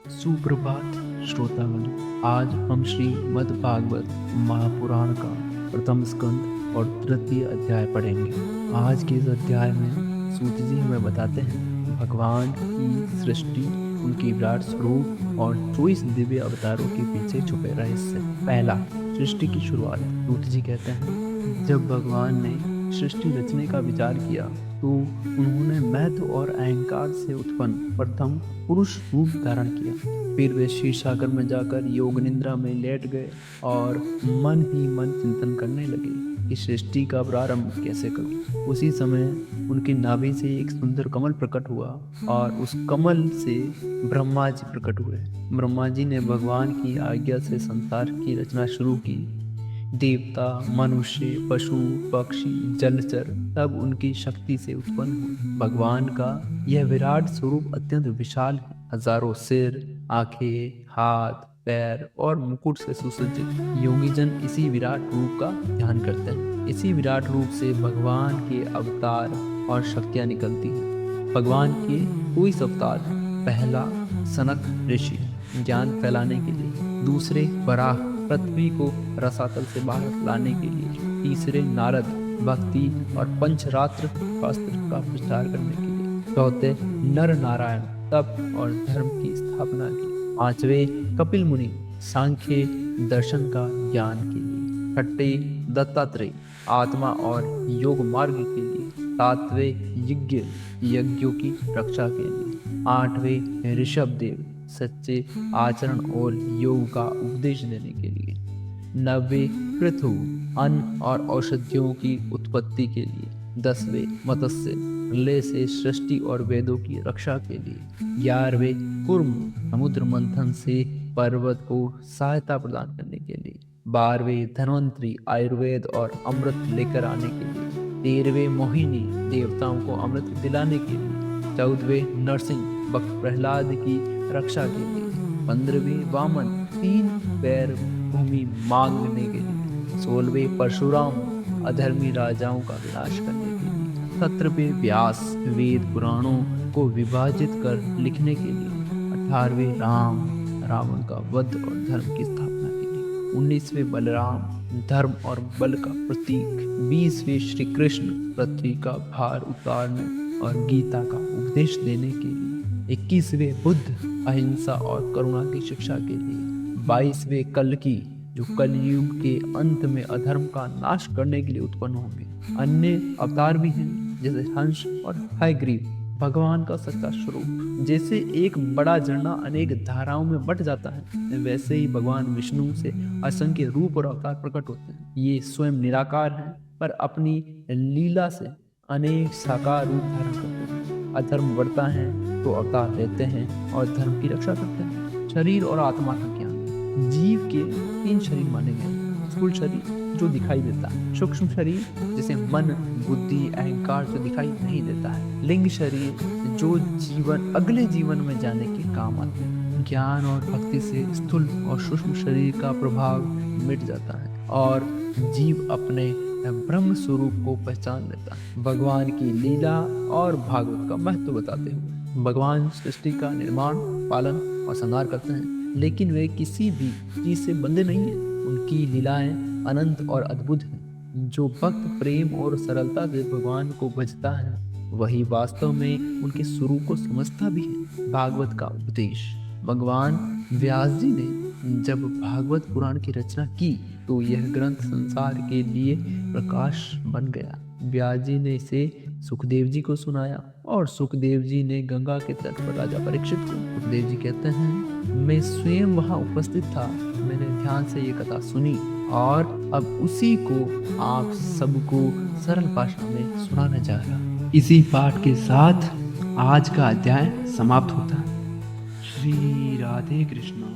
सुप्रभात श्रोतागण। आज हम श्रीमद् भागवत महापुराण का प्रथम स्कंद और तृतीय अध्याय पढ़ेंगे। आज के इस अध्याय में सूत जी हमें बताते हैं भगवान की सृष्टि, उनकी विराट स्वरूप और 24 दिव्य अवतारों के पीछे छुपे रहस्य। पहला, सृष्टि की शुरुआत। सूत जी कहते हैं जब भगवान ने सृष्टि रचने का विचार किया तो उन्होंने महत्व और अहंकार से उत्पन्न प्रथम पुरुष रूप धारण किया। फिर वे क्षीरसागर में जाकर योग निद्रा में लेट गए और मन ही मन चिंतन करने लगे कि सृष्टि का प्रारंभ कैसे करूं। उसी समय उनकी नाभि से एक सुंदर कमल प्रकट हुआ और उस कमल से ब्रह्मा जी प्रकट हुए। ब्रह्मा जी ने भगवान की आज्ञा से संसार की रचना शुरू की। देवता, मनुष्य, पशु, पक्षी, जलचर सब उनकी शक्ति से उत्पन्न हुए। भगवान का यह विराट स्वरूप अत्यंत विशाल है। हजारों सिर, आंखें, हाथ, पैर और मुकुट से सुसज्जित योगी जन इसी विराट रूप का ध्यान करते हैं। इसी विराट रूप से भगवान के अवतार और शक्तियां निकलती हैं। भगवान के 24 अवतार हैं। पहला, सनक ऋषि, ज्ञान फैलाने के लिए। दूसरे, वराह, पृथ्वी को रसातल से बाहर लाने के लिए। तीसरे, नारद, भक्ति और पंचरात्र शास्त्र का प्रचार करने के लिए। चौथे, नर नारायण, तप और धर्म की स्थापना की। पांचवे, कपिल मुनि, सांख्य दर्शन का ज्ञान के लिए। छठे, दत्तात्रेय, आत्मा और योग मार्ग के लिए। सातवें, यज्ञ, यज्ञों की रक्षा के लिए। आठवें, ऋषभ देव, सच्चे आचरण और योग का उपदेश देने के लिए। नवे, पृथु, अन्न और औषधियों की उत्पत्ति के लिए। 10वें, मत्स्य, प्रलय से सृष्टि और वेदों की रक्षा के लिए। 11वें, कूर्म, समुद्र मंथन से पर्वत को सहायता प्रदान करने के लिए। 12वें, धन्वंतरी, आयुर्वेद और अमृत लेकर आने के लिए। 13वें, मोहिनी, देवताओं को अमृत दिलाने के लिए। 14वें, नरसिंह, भक्त प्रहलाद की रक्षा के लिए। 15वें, वामन, 3 पैर भूमि मांगने के लिए। 16वें, परशुराम, अधर्मी राजाओं का विनाश करने के लिए। 17वें, व्यास, वेद पुराणों को विभाजित कर लिखने के लिए। 18वें, राम, रावण का वध और धर्म की स्थापना के लिए। 19वें, बलराम, धर्म और बल का प्रतीक। 20वें, श्री कृष्ण, पृथ्वी का भार उतारने और गीता का उपदेश देने के लिए। 21वें, बुद्ध, अहिंसा और करुणा की शिक्षा के लिए। 22वें, कल्कि, जो कलयुग के अंत में अधर्म का नाश करने के लिए उत्पन्न होंगे। अन्य अवतार भी हैं जैसे हंस और हयग्रीव, भगवान का सच्चा स्वरूप। जैसे एक बड़ा झरना अनेक धाराओं में बट जाता है, वैसे ही भगवान विष्णु से असंख्य रूप और अवतार प्रकट होते हैं। ये स्वयं निराकार हैं पर अपनी लीला से अनेक साकार रूप धारण करते हैं। अधर्म बढ़ता है तो अवतार लेते हैं और धर्म की रक्षा करते हैं। शरीर और आत्मा का ज्ञान। जीव के 3 शरीर माने गए। स्थूल शरीर जो दिखाई देता है, सूक्ष्म शरीर जैसे मन, बुद्धि, अहंकार जो दिखाई नहीं देता है, लिंग शरीर जो जीवन अगले जीवन में जाने के काम आते हैं। ज्ञान और भक्ति से स्थूल और सूक्ष्म शरीर का प्रभाव मिट जाता है और जीव अपने ब्रह्म स्वरूप को पहचान लेता है। भगवान की लीला और भागवत का महत्व बताते हुए भगवान सृष्टि का निर्माण, पालन और संहार करते हैं, लेकिन वे किसी भी चीज से बंधे नहीं हैं। उनकी लीलाएं अनंत और अद्भुत हैं। जो भक्त प्रेम और सरलता से भगवान को भजता है वही वास्तव में उनके स्वरूप को समझता भी है। भागवत का उपदेश। भगवान व्यास जी ने जब भागवत पुराण की रचना की तो यह ग्रंथ संसार के लिए प्रकाश बन गया। व्यास जी ने इसे सुखदेव जी को सुनाया और सुखदेव जी ने गंगा के तट पर राजा परीक्षित को। सुखदेव जी कहते हैं, मैं स्वयं वहां उपस्थित था, मैंने ध्यान से ये कथा सुनी और अब उसी को आप सबको सरल भाषा में सुनाने जा रहा। इसी पाठ के साथ आज का अध्याय समाप्त होता है। श्री राधे कृष्ण।